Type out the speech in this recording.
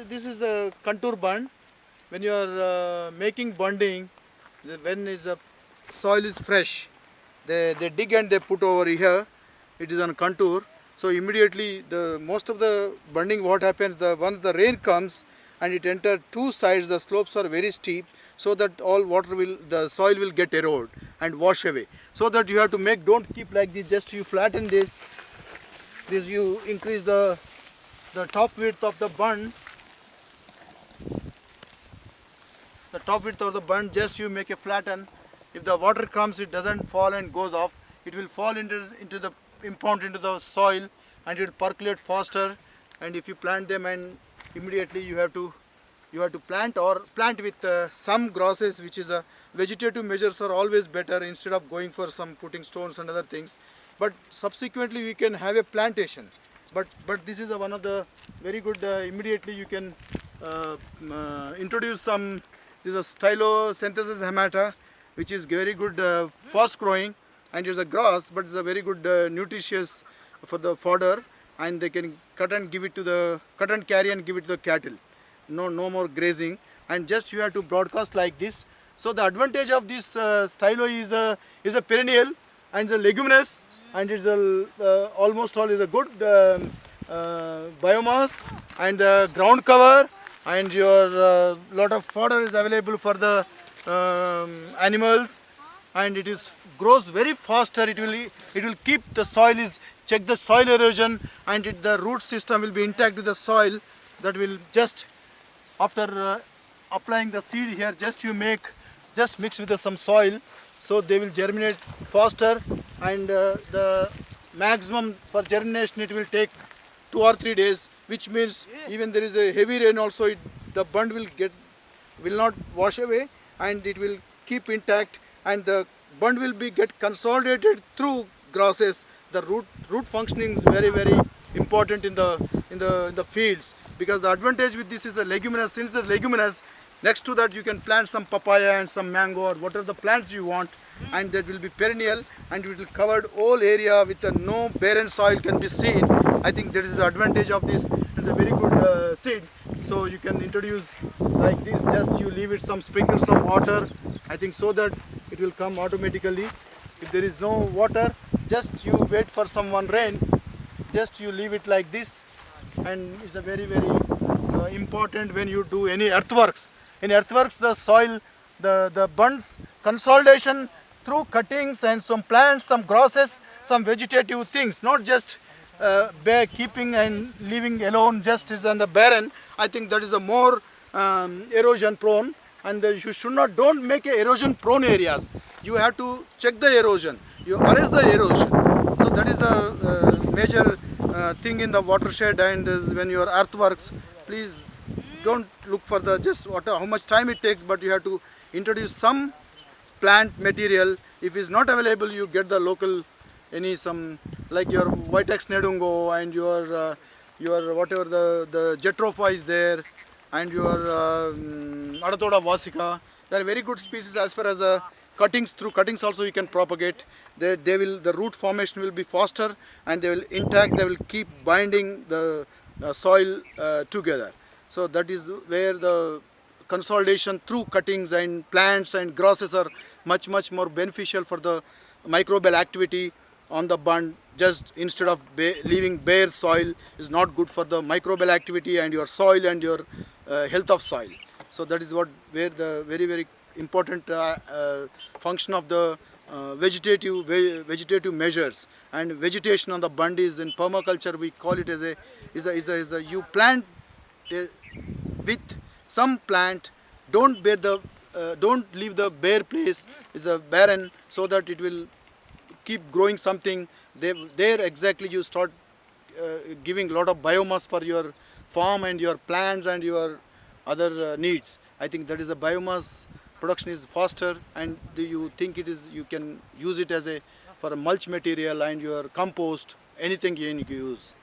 This is the contour bund. When you are making bunding, when is the soil is fresh, they dig and they put over here. It is on contour. So immediately the most of the bunding, what happens, once the rain comes and it enters two sides, the slopes are very steep, so that all the soil will get eroded and wash away. So that you have to make, don't keep like this, just you flatten this you increase the top width of the bund. The top width of the bund, just you make a flatten. If the water comes, it doesn't fall and goes off. It will fall into the impound into the soil, and it will percolate faster. And if you plant them, and immediately you have to plant with some grasses, which is a vegetative measures are always better instead of going for some putting stones and other things. But subsequently we can have a plantation. But this is one of the very good. Immediately you can introduce some. This is a Stylosynthesis hamata, which is very good, fast growing, and it's a grass, but it's a very good nutritious for the fodder, and they can cut and carry and give it to the cattle. No more grazing, and just you have to broadcast like this. So the advantage of this stylo is a perennial and the leguminous, and it's almost all is a good biomass and ground cover. And your lot of fodder is available for the animals, and it grows very faster. It will keep the soil check the soil erosion, and the root system will be intact with the soil. That will just after applying the seed here, just mix with some soil, so they will germinate faster, and the maximum for germination it will take 2 or 3 days, which means even there is a heavy rain also, the bund will not wash away, and it will keep intact, and the bund will get consolidated through grasses. The root functioning is very important in the fields, because the advantage with this is a leguminous. Since it's leguminous, next to that you can plant some papaya and some mango or whatever the plants you want, and that will be perennial, and it will cover all area with no barren soil can be seen. I think that is the advantage of this. It's a very good seed. So you can introduce like this, just you leave it sprinkle some water, I think, so that it will come automatically. If there is no water, just you wait for some rain, just you leave it like this. And it's a very important when you do any earthworks. In earthworks, the soil, the bunds consolidation through cuttings and some plants, some grasses, some vegetative things, not just bare keeping and leaving alone just is on the barren. I think that is a more erosion prone, and you don't make erosion prone areas. You have to check the erosion, you arrest the erosion. So that is a major thing in the watershed. And when your earthworks, please don't look for how much time it takes, but you have to introduce some plant material. If it's not available, you get the local some like your Vitex Nedungo and your whatever the Jatropha is there, and your Adathoda vasica. They are very good species as far as cuttings. Through cuttings also you can propagate. The root formation will be faster, and they will intact. They will keep binding the soil together. So that is where the consolidation through cuttings and plants and grasses are much more beneficial for the microbial activity on the bund. Just instead of leaving bare soil is not good for the microbial activity and your soil and your health of soil. So that is where the very important function of the vegetative measures and vegetation on the bund is. In permaculture we call it as you plant with some plant, don't leave the bare place is a barren, so that it will keep growing something. There exactly you start giving a lot of biomass for your farm and your plants and your other needs. I think that is a biomass production is faster, and you think you can use it for a mulch material and your compost, anything you can use.